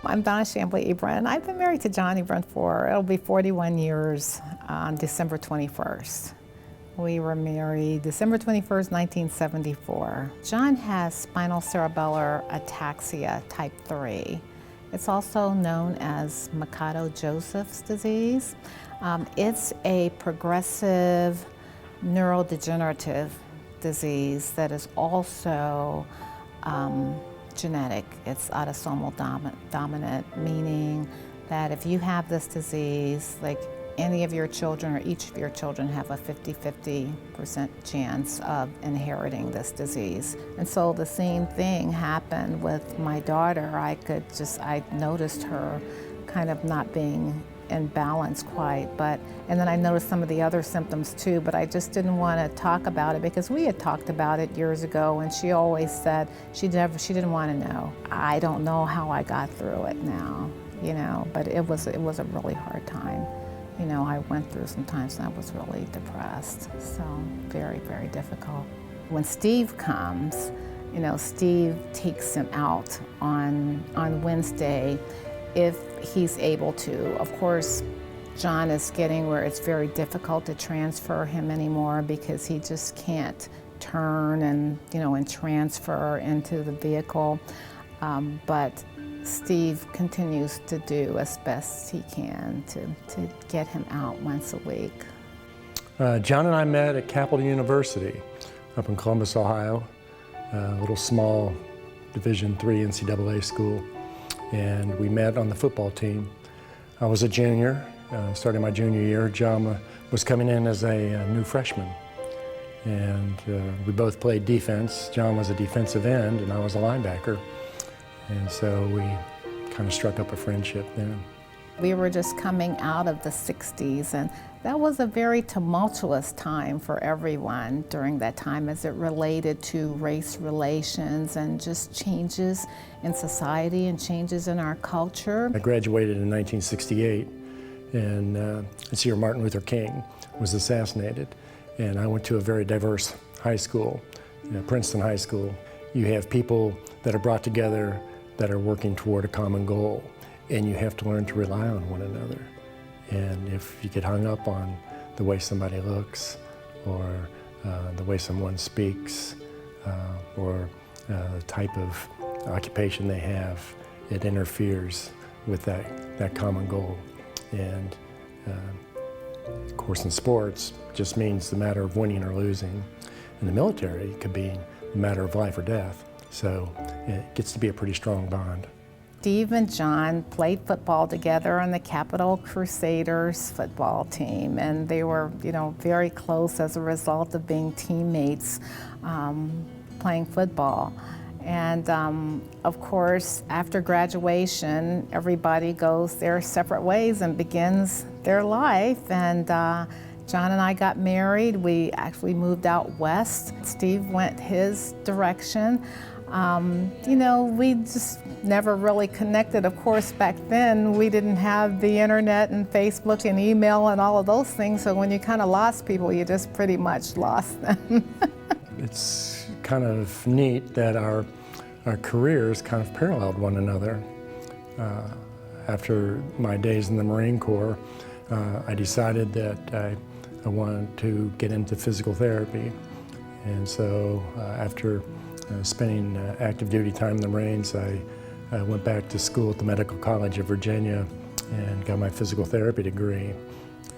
I'm Donna Chambly Ebron. I've been married to John Ebron for, it'll be 41 years on December 21st. We were married December 21st, 1974. John has spinal cerebellar ataxia type 3. It's also known as Mikado-Joseph's disease. It's a progressive neurodegenerative disease that is also genetic. It's autosomal dominant, meaning that if you have this disease, like any of your children or each of your children have a 50-50% chance of inheriting this disease. And so the same thing happened with my daughter. I noticed her kind of not being in balance quite, and then I noticed some of the other symptoms too, but I just didn't want to talk about it because we had talked about it years ago, and she always said she didn't want to know. I don't know how I got through it now, but it was a really hard time. I went through some times and I was really depressed, so very, very difficult. When Steve comes, Steve takes him out on Wednesday if he's able to. Of course, John is getting where it's very difficult to transfer him anymore because he just can't turn and transfer into the vehicle. But Steve continues to do as best he can to get him out once a week. John and I met at Capital University up in Columbus, Ohio, a little small Division III NCAA school, and we met on the football team. I was a junior, starting my junior year. John was coming in as a new freshman, and we both played defense. John was a defensive end and I was a linebacker. And so we kind of struck up a friendship then. We were just coming out of the 60s, and that was a very tumultuous time for everyone during that time as it related to race relations and just changes in society and changes in our culture. I graduated in 1968, and this year Martin Luther King was assassinated. And I went to a very diverse high school, Princeton High School. You have people that are brought together that are working toward a common goal, and you have to learn to rely on one another. And if you get hung up on the way somebody looks, or the way someone speaks, or the type of occupation they have, it interferes with that common goal. And of course in sports, it just means the matter of winning or losing. In the military, it could be a matter of life or death. So it gets to be a pretty strong bond. Steve and John played football together on the Capital Crusaders football team, and they were, very close as a result of being teammates playing football. And of course, after graduation, everybody goes their separate ways and begins their life. And John and I got married. We actually moved out west. Steve went his direction. We just never really connected. Of course, back then, we didn't have the internet and Facebook and email and all of those things, so when you kind of lost people, you just pretty much lost them. It's kind of neat that our careers kind of paralleled one another. After my days in the Marine Corps, I decided that I wanted to get into physical therapy. And so after spending active duty time in the Marines, I went back to school at the Medical College of Virginia and got my physical therapy degree.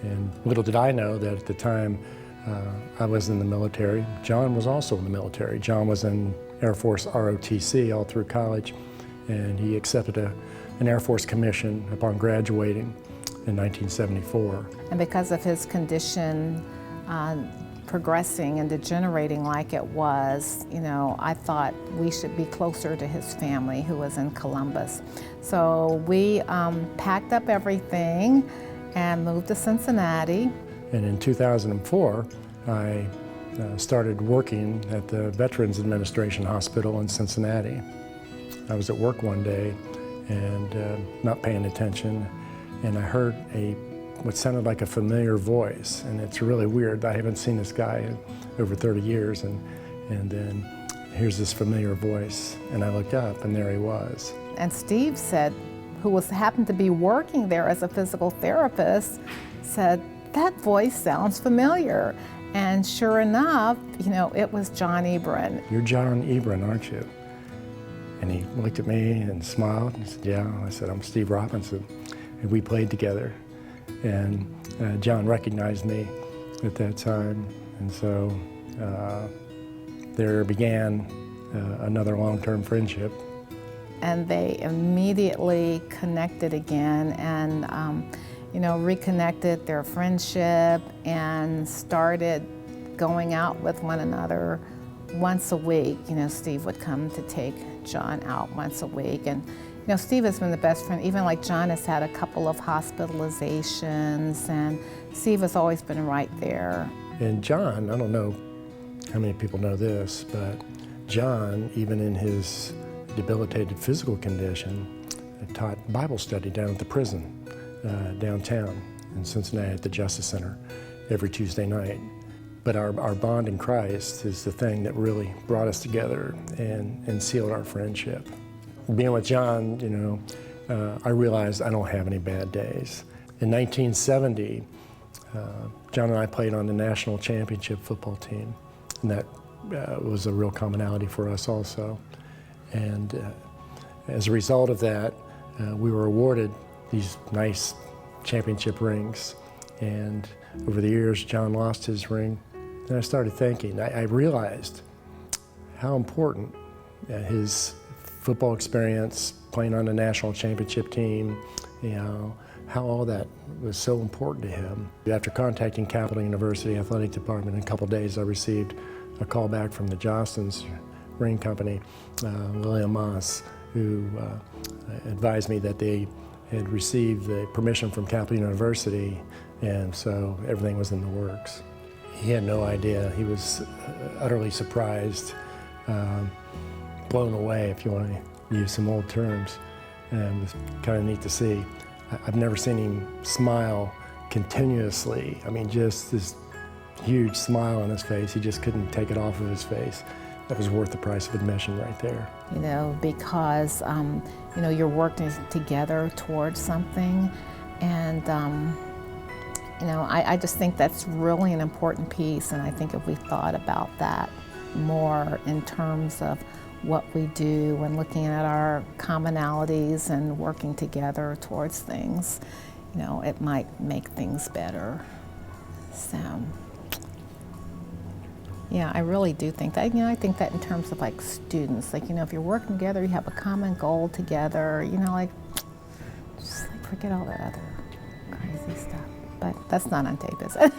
And little did I know that at the time I was in the military, John was also in the military. John was in Air Force ROTC all through college, and he accepted an Air Force commission upon graduating in 1974. And because of his condition, progressing and degenerating like it was, I thought we should be closer to his family who was in Columbus. So we packed up everything and moved to Cincinnati. And in 2004, I started working at the Veterans Administration Hospital in Cincinnati. I was at work one day and not paying attention, and I heard what sounded like a familiar voice, and it's really weird. I haven't seen this guy in over 30 years, and then here's this familiar voice, and I looked up, and there he was. And Steve said, who happened to be working there as a physical therapist, said, "That voice sounds familiar." And sure enough, it was John Ebron. "You're John Ebron, aren't you?" And he looked at me and smiled and said, "Yeah." I said, "I'm Steve Robinson." And we played together. And John recognized me at that time. And so there began another long-term friendship. And they immediately connected again and reconnected their friendship and started going out with one another once a week. Steve would come to take John out once a week. And Steve has been the best friend. Even like John has had a couple of hospitalizations, and Steve has always been right there. And John, I don't know how many people know this, but John, even in his debilitated physical condition, taught Bible study down at the prison downtown in Cincinnati at the Justice Center every Tuesday night. But our bond in Christ is the thing that really brought us together and sealed our friendship. Being with John, I realized I don't have any bad days. In 1970, John and I played on the national championship football team, and that was a real commonality for us also. And as a result of that, we were awarded these nice championship rings. And over the years, John lost his ring. And I started thinking, I realized how important his football experience, playing on the national championship team, how all that was so important to him. After contacting Capital University Athletic Department, in a couple days I received a call back from the Johnston's ring company, William Moss, who advised me that they had received the permission from Capital University, and so everything was in the works. He had no idea. He was utterly surprised, blown away, if you want to use some old terms, and it was kind of neat to see. I've never seen him smile continuously. I mean, just this huge smile on his face. He just couldn't take it off of his face. That was worth the price of admission right there. Because, you're working together towards something. And, I just think that's really an important piece. And I think if we thought about that more in terms of what we do when looking at our commonalities and working together towards things, it might make things better. So, yeah, I really do think that. I think that in terms of like students, if you're working together, you have a common goal together, just forget all that other crazy stuff. But that's not on tape, is it?